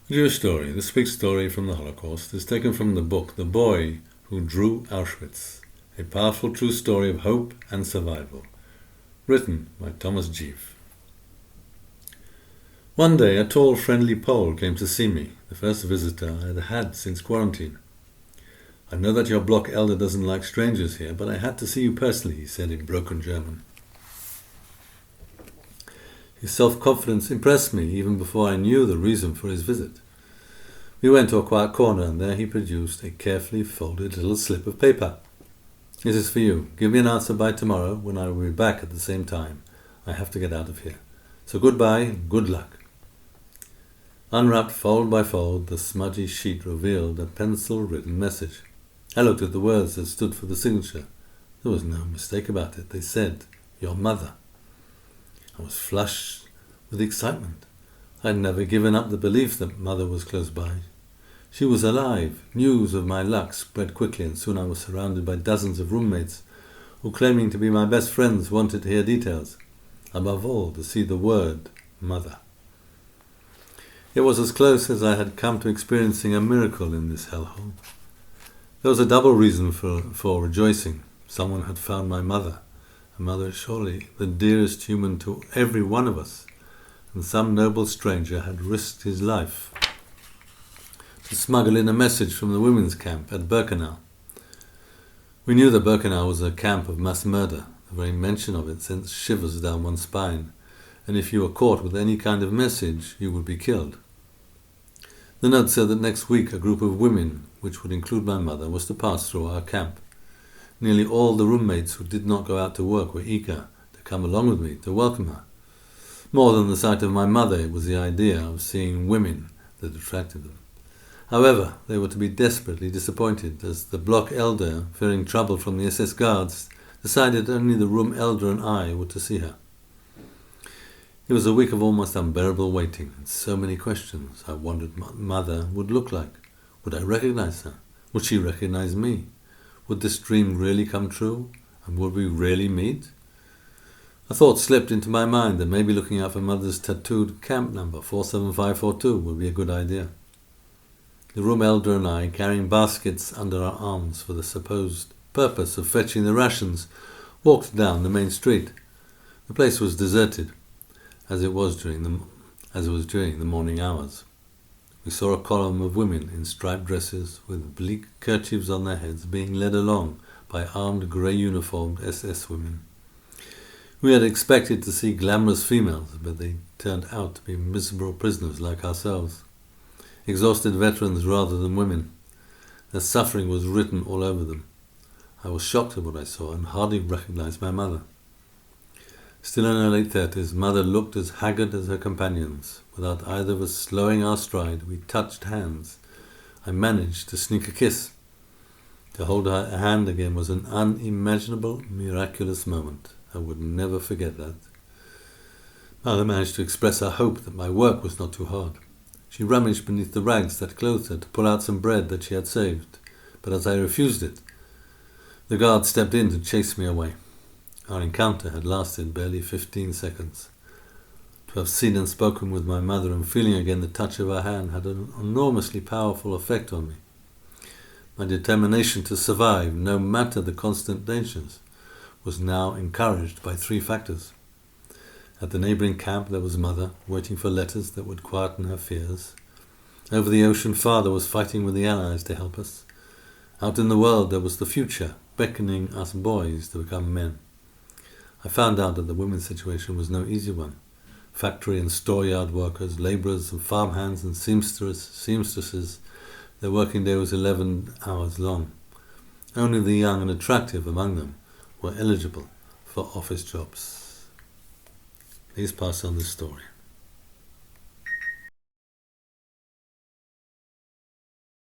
A Jewish story. This week's story from the Holocaust is taken from the book The Boy Who Drew Auschwitz, a powerful true story of hope and survival, written by Thomas Jeev. One day a tall, friendly Pole came to see me, the first visitor I had had since quarantine. "I know that your block elder doesn't like strangers here, but I had to see you personally," he said in broken German. His self-confidence impressed me even before I knew the reason for his visit. We went to a quiet corner and there he produced a carefully folded little slip of paper. "This is for you. Give me an answer by tomorrow when I will be back at the same time. I have to get out of here. So goodbye and good luck." Unwrapped fold by fold, the smudgy sheet revealed a pencil-written message. I looked at the words that stood for the signature. There was no mistake about it. They said, "Your mother." I was flushed with excitement. I had never given up the belief that Mother was close by. She was alive. News of my luck spread quickly, and soon I was surrounded by dozens of roommates who, claiming to be my best friends, wanted to hear details. Above all, to see the word Mother. It was as close as I had come to experiencing a miracle in this hellhole. There was a double reason for rejoicing. Someone had found my mother. A mother surely the dearest human to every one of us, and some noble stranger had risked his life to smuggle in a message from the women's camp at Birkenau. We knew that Birkenau was a camp of mass murder. The very mention of it sent shivers down one's spine, and if you were caught with any kind of message, you would be killed. The note said that next week a group of women, which would include my mother, was to pass through our camp. Nearly all the roommates who did not go out to work were eager to come along with me to welcome her. More than the sight of my mother, it was the idea of seeing women that attracted them. However, they were to be desperately disappointed, as the block elder, fearing trouble from the SS guards, decided only the room elder and I were to see her. It was a week of almost unbearable waiting, and so many questions. I wondered what Mother would look like. Would I recognize her? Would she recognize me? Would this dream really come true? And would we really meet? A thought slipped into my mind that maybe looking out for Mother's tattooed camp number 47542 would be a good idea. The room elder and I, carrying baskets under our arms for the supposed purpose of fetching the rations, walked down the main street. The place was deserted, as it was during the morning hours. We saw a column of women in striped dresses with bleak kerchiefs on their heads being led along by armed grey-uniformed SS women. We had expected to see glamorous females, but they turned out to be miserable prisoners like ourselves. Exhausted veterans rather than women. Their suffering was written all over them. I was shocked at what I saw and hardly recognized my mother. Still in her late 30s, Mother looked as haggard as her companions. Without either of us slowing our stride, we touched hands. I managed to sneak a kiss. To hold her hand again was an unimaginable, miraculous moment. I would never forget that. Mother managed to express her hope that my work was not too hard. She rummaged beneath the rags that clothed her to pull out some bread that she had saved, but as I refused it, the guard stepped in to chase me away. Our encounter had lasted barely 15 seconds. To have seen and spoken with my mother and feeling again the touch of her hand had an enormously powerful effect on me. My determination to survive, no matter the constant dangers, was now encouraged by 3 factors. At the neighbouring camp there was Mother, waiting for letters that would quieten her fears. Over the ocean Father was fighting with the Allies to help us. Out in the world there was the future, beckoning us boys to become men. I found out that the women's situation was no easy one. Factory and storeyard workers, labourers and farmhands and seamstresses, their working day was 11 hours long. Only the young and attractive among them were eligible for office jobs. Please pass on this story.